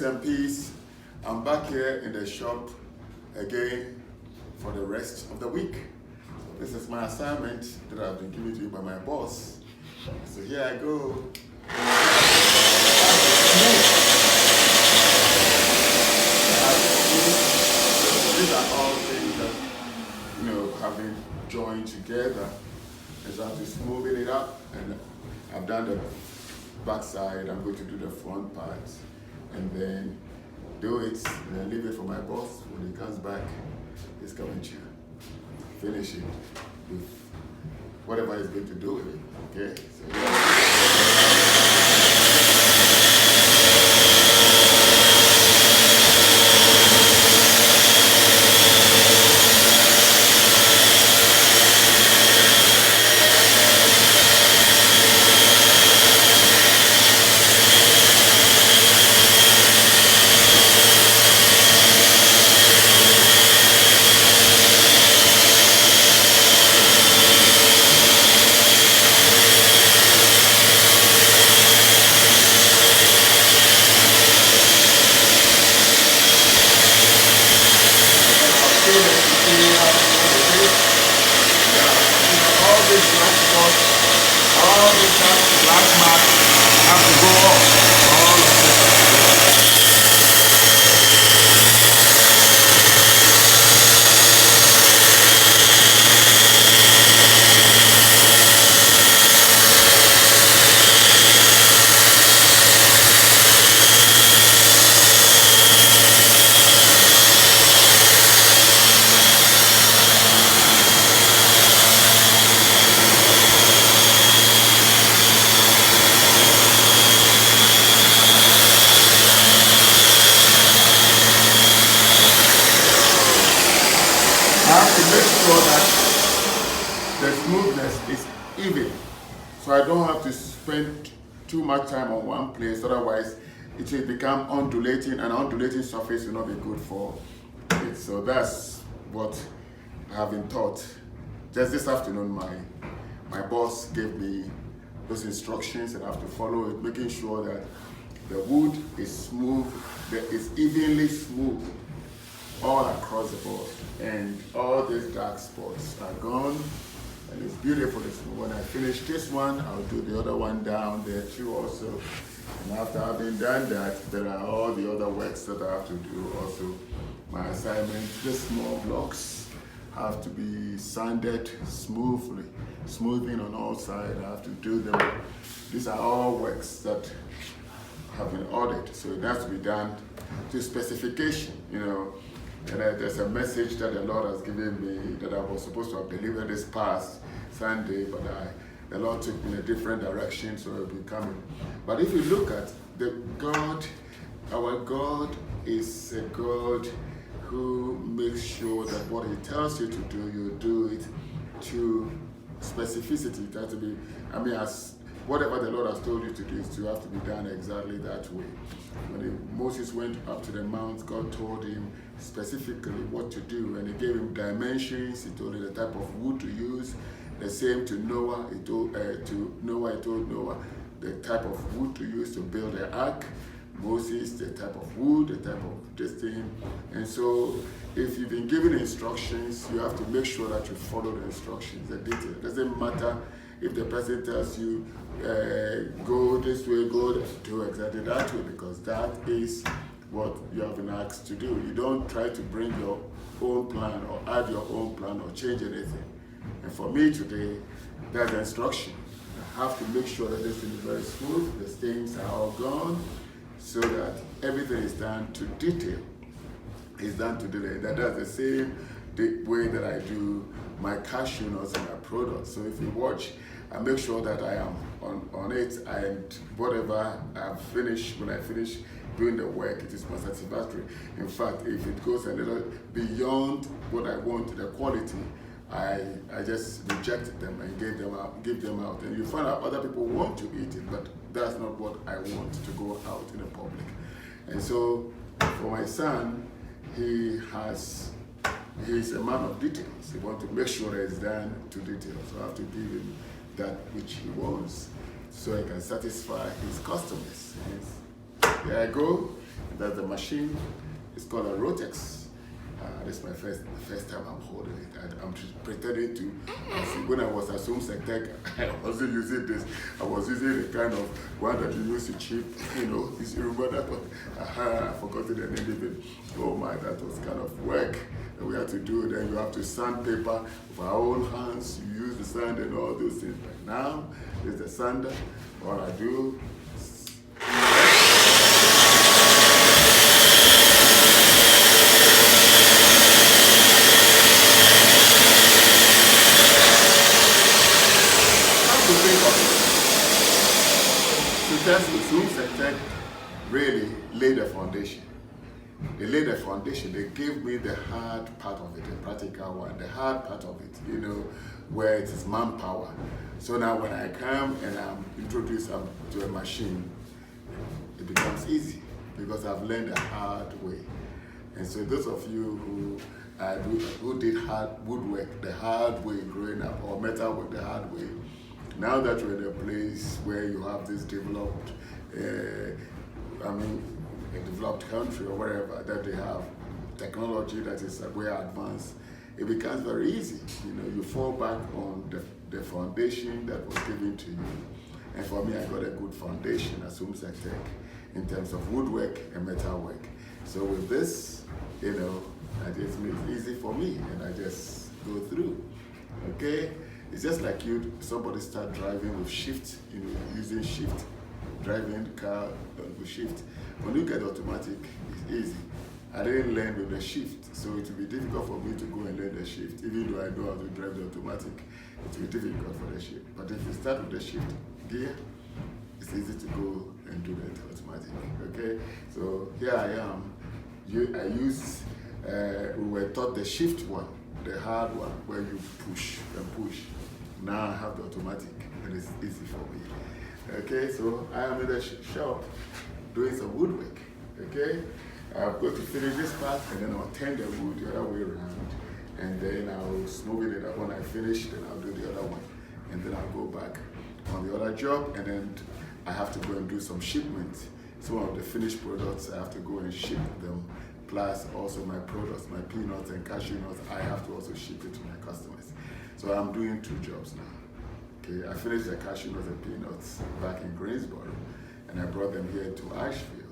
And peace. I'm back here in the shop again for the rest of the week. This is my assignment that I've been given to you by my boss. So here I go. These are all things that have been joined together. As I'm just moving it up, and I've done the back side. I'm going to do the front part, and then do it, and then leave it for my boss. When he comes back, he's going to finish it with whatever he's going to do with it. Okay? So, yeah. All this black mark have to go off. All of this. I have to make sure that the smoothness is even, so I don't have to spend too much time on one place, otherwise it will become undulating, and undulating surface will not be good for it. So that's what I have been taught. Just this afternoon, my boss gave me those instructions, and I have to follow it, making sure that the wood is smooth, that it's evenly smooth all across the board, and all these dark spots are gone, and it's beautiful. When I finish this one, I'll do the other one down there too also. And after having done that, there are all the other works that I have to do also. My assignment, the small blocks have to be sanded smoothly, smoothing on all sides. I have to do them. These are all works that have been ordered, so it has to be done to specification, And there's a message that the Lord has given me that I was supposed to have delivered this past Sunday, but the Lord took me in a different direction, so it'll be coming. But if you look at our God is a God who makes sure that what He tells you to do, you do it to specificity. It has to be, as whatever the Lord has told you to do, is to have to be done exactly that way. When Moses went up to the mount, God told him specifically what to do, and He gave him dimensions. He told him the type of wood to use. The same to Noah. He told Noah the type of wood to use to build the ark. Moses, the type of wood, the type of this thing. And so, if you've been given instructions, you have to make sure that you follow the instructions, the detail. It doesn't matter if the person tells you, go this way, do exactly that way, because that is what you have been asked to do. You don't try to bring your own plan or add your own plan or change anything. And for me today, that's the instruction. I have to make sure that this thing is very smooth, the stains are all gone, so that everything is done to detail. It's done to detail. That's the same way that I do my cashew nuts and my products. So if you watch, I make sure that I am on it, and whatever I've finished, when I finish doing the work, it is my satisfactory. In fact, if it goes a little beyond what I want, the quality, I just reject them and give them out. And you find out other people want to eat it, but that's not what I want to go out in the public. And so for my son, he's a man of details. He wants to make sure that it's done to detail. So I have to give him that which he wants, so he can satisfy his customers. There I go. That's the machine. It's called a Rotex. This is the first time I'm holding it. I'm just pretending to. When I was at SOM-PIMPONG, I wasn't using this. I was using the kind of one that you use to chip. You remember that one? I forgot the name of it. Oh my, that was kind of work that we had to do. Then you have to sandpaper with our own hands. You use the sand and all those things. But now, there's the sander. All I do. SOM-PIMPONG really laid the foundation. They laid the foundation. They gave me the hard part of it, the practical one, the hard part of it, where it is manpower. So now when I come and I'm introduced to a machine, it becomes easy because I've learned the hard way. And so those of you who did hard woodwork the hard way growing up, or metal work the hard way, now that you're in a place where you have this developed, a developed country or wherever, that they have technology that is way advanced, it becomes very easy. You fall back on the foundation that was given to you. And for me, I got a good foundation at SOM-PIMPONG in terms of woodwork and metal work. So with this, I just make it easy for me and I just go through. Okay? It's just like somebody start driving with shift, using shift, driving the car with shift. When you get automatic, it's easy. I didn't learn with the shift, so it will be difficult for me to go and learn the shift. Even though I know how to drive the automatic, it will be difficult for the shift. But if you start with the shift gear, it's easy to go and do the automatic, okay? So here I am. We were taught the shift one, the hard one, where you push and push. Now I have the automatic, and it's easy for me. Okay, so I am in the shop doing some woodwork. Okay, I'm going to finish this part, and then I'll turn the wood the other way around, and then I'll smooth it up. When I finish, then I'll do the other one, and then I'll go back on the other job, and then I have to go and do some shipment. Some of the finished products I have to go and ship them. Plus also my products, my peanuts and cashew nuts, I have to also ship it to my customers. So I'm doing 2 jobs now. Okay, I finished the cashew nuts and peanuts back in Greensboro, and I brought them here to Asheville,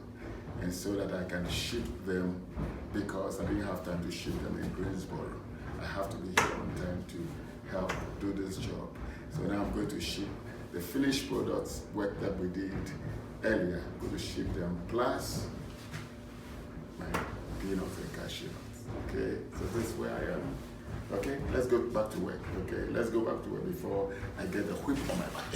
and so that I can ship them, because I didn't have time to ship them in Greensboro. I have to be here on time to help do this job. So now I'm going to ship the finished products, work that we did earlier. I'm going to ship them, plus my peanuts and cashew nuts. Okay, so this is where I am. Okay, let's go back to work. Okay, let's go back to work before I get the whip on my back.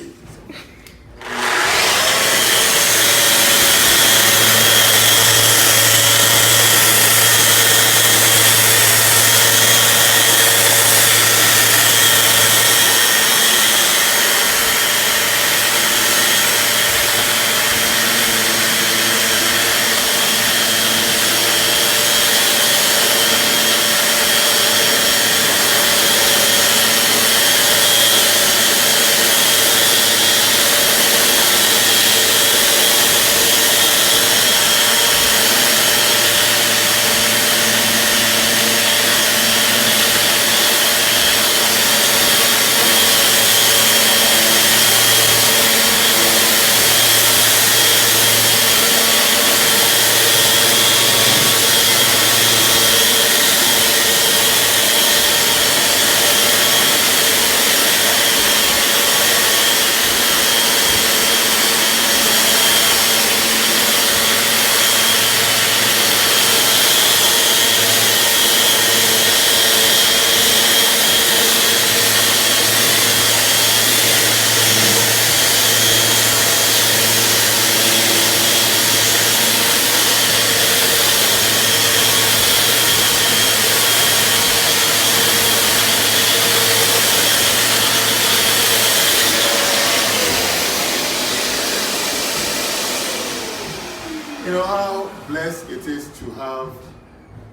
You know how blessed it is to have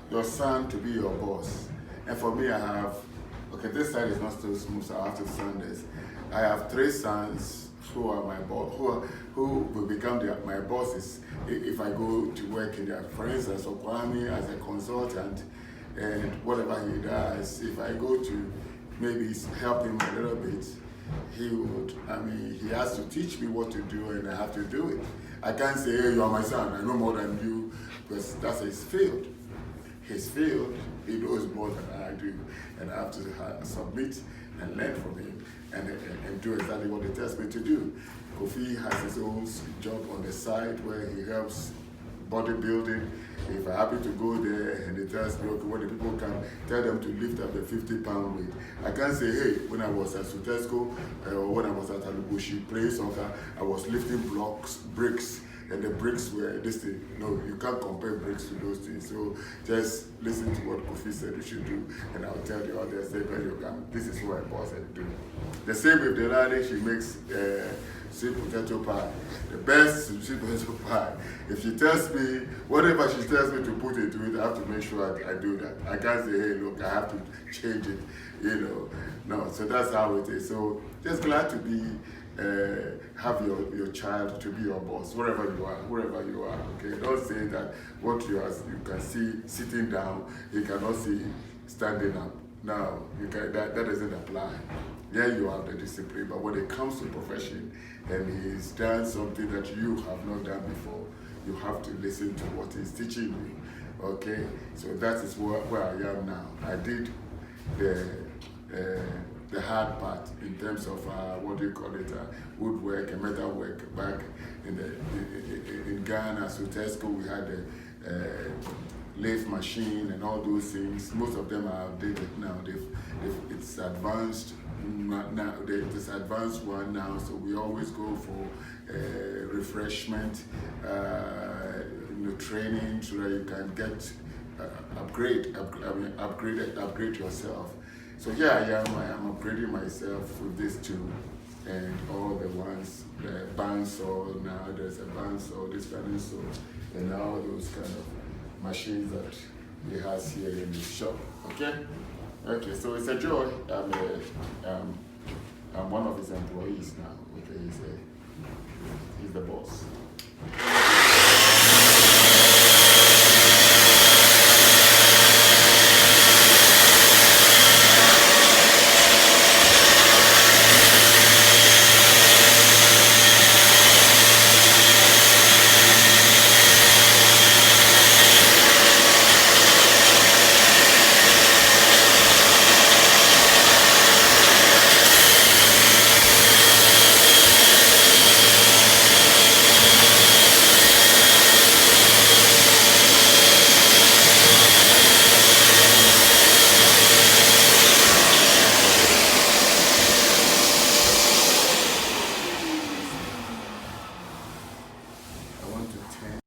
your son to be your boss. And for me, I have, okay, this side is not so smooth, so I have to sand this. I have 3 sons who are my boss, who will become my bosses if I go to work in their. For instance, Okwami as a consultant, and whatever he does, if I go to maybe help him a little bit, he has to teach me what to do, and I have to do it. I can't say, hey, you are my son, I know more than you, because that's his field. His field, he knows more than I do, and I have to submit and learn from him and do exactly what he tells me to do. Kofi has his own job on the side where he helps bodybuilding. If I happen to go there and he tells me, okay, when the people come, tell them to lift up a 50-pound weight. I can't say, hey, when I was at Sutesco or when I was at Alubushi playing soccer, I was lifting bricks, and the bricks were this thing. No, you can't compare bricks to those things. So just listen to what Kofi said you should do, and I'll tell the others, say, when you come, this is what I boss and do. The same with the lady, she makes sweet potato pie, the best sweet potato pie. If she tells me, whatever she tells me to put into it, I have to make sure I do that. I can't say, hey, look, I have to change it, No, so that's how it is. So just glad to be, have your child to be your boss, wherever you are, okay? Don't say that what you can see sitting down, you cannot see standing up. No, that doesn't apply. Yeah, you have the discipline, but when it comes to profession and he's done something that you have not done before, you have to listen to what he's teaching you, okay? So that is where I am now. I did the hard part in terms of woodwork and metal work back in Ghana. So Tesco, we had a lathe machine and all those things. Most of them are outdated now. It's advanced now. There's advanced one now, so we always go for refreshment, training, so that you can get upgrade yourself. So yeah, I am upgrading myself with these two and all the ones, the bandsaw, now there's a bandsaw, this bandsaw, and all those kind of machines that he has here in the shop. Okay, so it's a joy. I'm one of his employees now. Okay, he's the boss.